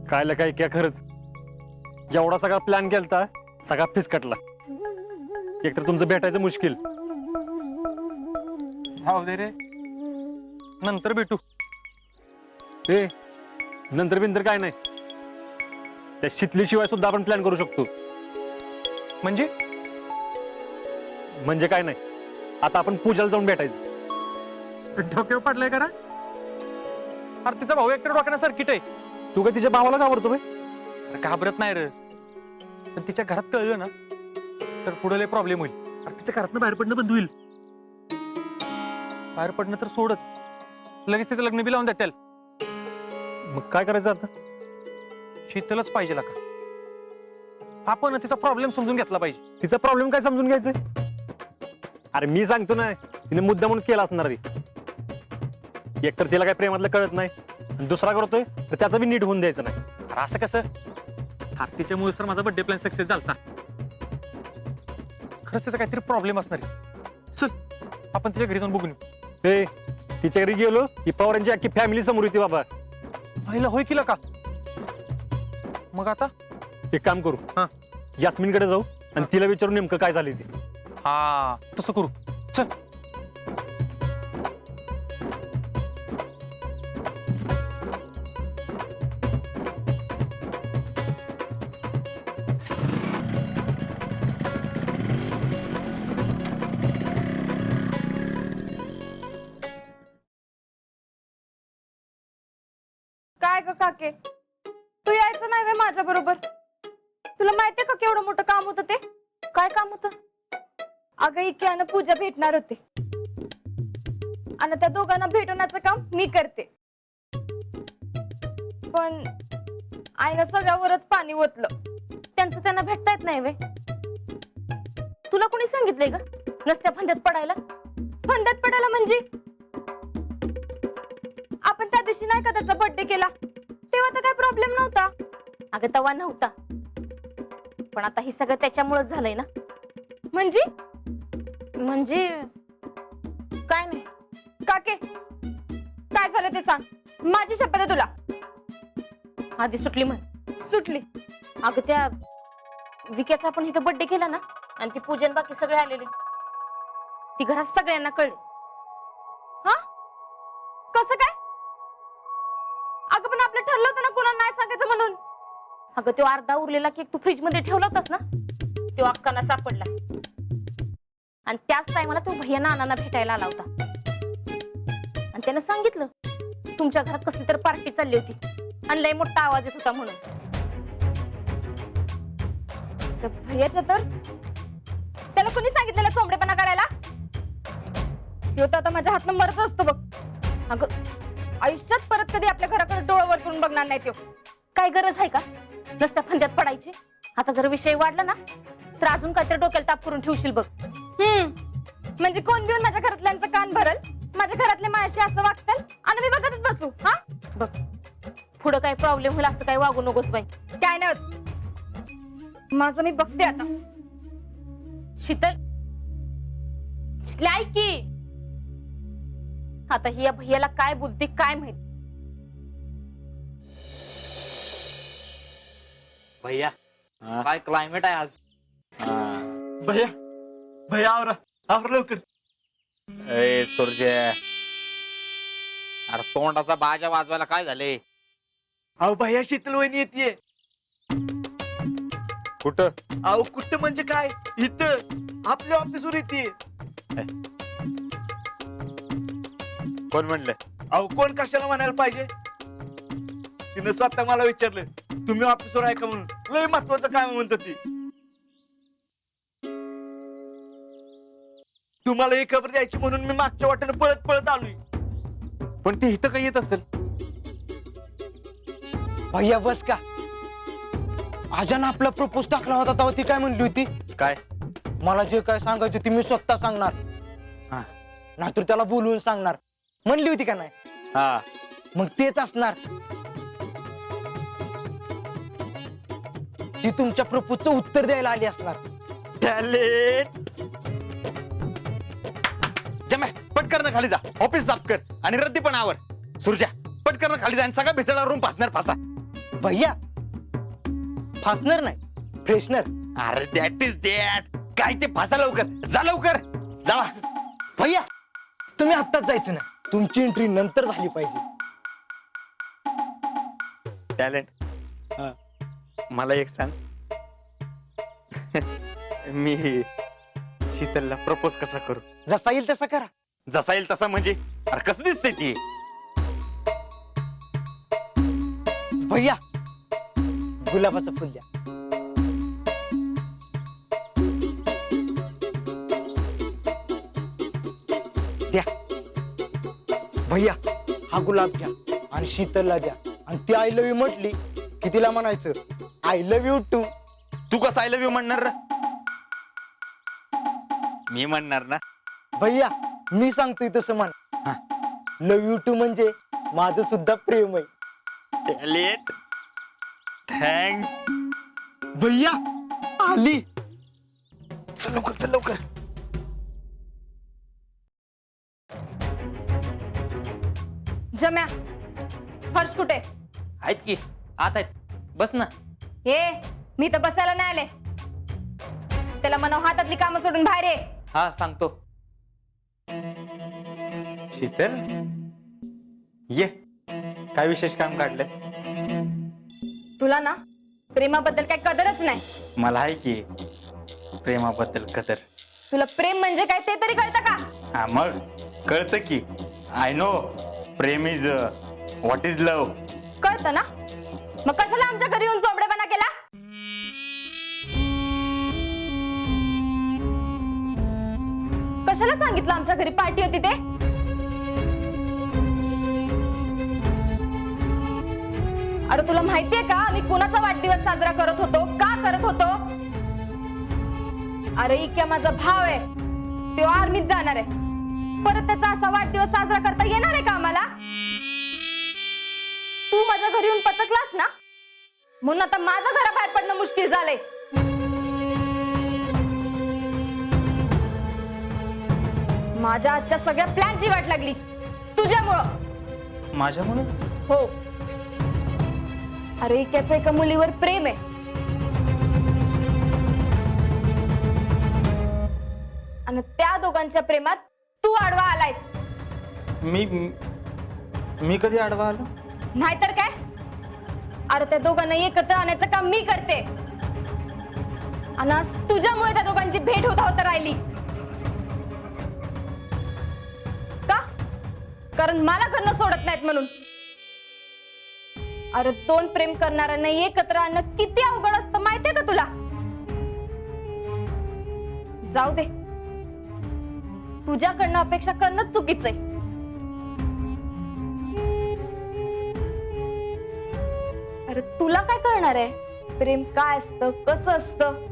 काय काय क्या खरंच एवढा सगळा प्लॅन केलता, सगळा फिसकटला. एकतर तुमचं भेटायचं मुश्किल. जाऊ दे रे, नंतर भेटू. ए नंतर बिंतर काय नाही, त्या शितलीशिवाय सुद्धा आपण प्लॅन करू शकतो. म्हणजे काय नाही, आता आपण पूजाला जाऊन भेटायचं. डोक्यावर पडलाय करा. अरे तिचा भाऊ एकटा डोक्यानं सर्किट आहे. तू काय तिच्या भावाला घाबरतो बे? अरे घाबरत नाही रे, पण तिच्या घरात कळलं ना तर पुढे लय प्रॉब्लेम होईल. अरे तिच्या घरातनं बाहेर पडणं बंद होईल. बाहेर पडणं तर सोडच, लगेच तिचं लग्न बी लावून देतील. मग काय करायचं आता? शीतलच पाहिजे का? आपण तिचा प्रॉब्लेम समजून घेतला पाहिजे. तिचा प्रॉब्लेम काय समजून घ्यायचंय? अरे मी सांगतो ना, तिने मुद्दा म्हणून केला असणार रे. एकतर तिला काय प्रेमातलं कळत नाही, आणि दुसरा करतोय तर त्याचा बी नीट होऊन द्यायचं नाही. अरे असं कसं? आरतीच्यामुळेच तर माझा बर्थडे प्लॅन सक्सेस झाला. खरंच त्याचा काहीतरी प्रॉब्लेम असणार आहे. चल आपण तिच्या घरी जाऊन बघून येऊ. ए तिच्या घरी गेलो की पवारांची अख्खी फॅमिली समोर येते बाबा. पाहिलं होय केलं का? मग आता एक काम करू, हा यास्मिनकडे जाऊ आणि तिला विचारून नेमकं काय झालं ते. हा तसं करू. चल. काय ग काके, तू यायचं नाही माझ्या बरोबर? तुला माहितीये का केवढं मोठं काम होतं ते? काय काम होतं? अगं इके आणि पूजा भेटणार होते आणि त्या दोघांना भेटवण्याचं काम मी करते. पण आईनं सगळ्यावरच पाणी ओतलं. त्यांचं त्यांना भेटता येत नाही वे? तुला कोणी सांगितलंय का नसत्या फंद्यात पडायला? फंद्यात पडायला म्हणजे? आपण त्या दिवशी नाही का त्याचा बर्थडे केला, तेव्हा तर काय प्रॉब्लेम नव्हता. अगं तवा नव्हता, पण आता हे सगळं त्याच्यामुळेच झालंय ना. म्हणजे काय नाही. काके काय झालं ते सांग, माझी शपथ आहे तुला. आधी सुटली म्हण. सुटली? अगं त्या विक्याचा आपण इथं बर्थडे केला ना, आणि ती पूजन बाकी सगळे आलेले, ती घरात सगळ्यांना कळले. हा कसं काय? अगं पण आपलं ठरलं होतं ना कोणाला नाही सांगायचं म्हणून. अगं तो अर्धा उरलेला केक तू फ्रीज मध्ये ठेवला होतास ना, तो अक्कांना सापडला. आणि त्याच टायमाला तो भैया नानांना भेटायला आला होता आणि त्यानं सांगितलं तुमच्या घरात कसली तर पार्टी चालली होती आणि लय मोठा आवाज येत होता म्हणून. तर भैयाच्या तर त्याला कोणी सांगितलेलं चोंबडेपणा करायला? तो तर आता माझ्या हातनं मरत असतो बघ. अगं आयुष्यात परत कधी आपल्या घराकडे डोळं वर करून बघणार नाही तो. काय गरज आहे का नसत्या फंद्यात पडायची? आता जर विषय वाढला ना तर अजून काहीतरी डोक्याला ताप करून ठेवशील बघ. म्हणजे कोण घेऊन माझ्या घरातल्यांचं कान भरल, माझ्या घरातले माझ्याशी असं वागतील आणि मी बघतच बसू? हा बघ पुढं काय प्रॉब्लेम होईल असं काय वागू नकोस बाई. काय नाही होत, माझं मी बघते आता. शीतल, शीतल ऐक की, आता ही या भैयाला काय बोलते काय माहित. भैया काय क्लायमेट आहे आज. भैया भैया आवरा आवरा लवकर. ए सूर्य, अरे तोंडाचा बाजा वाजवायला काय झाले? अहो भैया शीतल वहिनी येते. कुठं? अहो कुठं म्हणजे काय, इथं आपल्या ऑफिसवर येते. कोण म्हणलं? अहो कोण कशाला म्हणायला पाहिजे, तिनं स्वतः मला विचारलं तुम्ही ऑफिसवर आहे का म्हणून. लय महत्वाचं काम म्हणत ती. तुम्हाला ही खबर द्यायची म्हणून मी मागच्या वाटेनं पळत पळत आलोय. पण ती इथं काही येत असेल. भैया बस का, आजानं आपला प्रपोज टाकला होता तेव्हा ती काय म्हणली होती? काय? मला जे काय सांगायचं ते मी स्वतः सांगणार, नाहीतर त्याला बोलवून सांगणार म्हणली होती का नाही? हा मग तेच असणार. ती तुमच्या प्रपोजचं उत्तर द्यायला आली असणार. जमे पटकन खाली जा, ऑफिस साफ कर आणि रद्दी पण आवर. सूर्या पटकन खाली जा आणि सगळा भितळा रूम पासणार फासा. भैया फासनर नाही फ्रेशनर. अरे दॅट इज दॅट. काय ते फासा लवकर जा लवकर जावा. भैया तुम्ही आत्ताच जायचं ना, तुमची एंट्री नंतर झाली पाहिजे. टॅलेंट मला एक सांग. मी शीतलला प्रपोज कसा करू? जसा येईल तसा करा. जसा येईल तसा म्हणजे अरे कसं दिसतंय ती? भैया गुलाबाचं फुल द्या. द्या भैया, हा गुलाब घ्या आणि शीतलला द्या. आणि ती आय लव्ह यू म्हटली की तिला म्हणायचं आय लव्ह यू टू. तू कसं आय लव्ह यू म्हणणार रे? मी म्हणणार ना. भैया मी सांगतोय तसं म्हण. लव्ह यू टू म्हणजे माझं सुद्धा प्रेम आहे. Talent thanks. भैया आली. चल लवकर चल लवकर. जम्या हर्ष कुठे? आहेत की आत आहेत. बस ना. हे मी तर बसायला नाही आले. त्याला म्हणा हातातली कामं सोडून बाहेर ये. हा सांगतो. शीतल ये. काय विशेष काम काढलंय? तुला ना प्रेमाबद्दल काही कदरच नाही. मला आहे की प्रेमाबद्दल कदर. तुला प्रेम म्हणजे काय ते तरी कळतं का? हा मग कळतं की. I know Prem is what is love. कळतं ना? मग कशाला आमच्या घरी येऊन चोंबडेपणा केला? कशाला सांगितलं आमच्या घरी पार्टी होती ते? अरे तुला माहितीये का मी कुणाचा वाढदिवस साजरा करत होतो, का करत होतो? अरे इक्या माझा भाव आहे, तो आर्मीत जाणार आहे. परत त्याचा असा वाढदिवस साजरा करता येणार आहे का आम्हाला? तू माझ्या घरी येऊन पचकलास ना, म्हणून आता माझं घराबाहेर पडणं मुश्किल झालंय. माझ्या आजच्या सगळ्या प्लॅनची वाट लागली तुझ्यामुळं. माझ्यामुळे? हो. अरे इक्याचं एका मुलीवर प्रेम आहे. आणि त्या दोघांच्या प्रेमात तू आडवा आलायस. मी कधी आडवा आलो? नाहीतर काय? अरे त्या दोघांना एकत्र आणायचं काम मी करते. आणि आज तुझ्यामुळे त्या दोघांची भेट होता राहिली. का? कारण मला करणं सोडत नाहीत म्हणून. अरे दोन प्रेम करणाऱ्यांना एकत्र आणणं किती अवघड असतं माहितीये का तुला? जाऊ दे, तुझ्याकडनं अपेक्षा करणं चुकीचं आहे. अरे तुला काय करणार आहे? प्रेम काय असतं, कसं असतं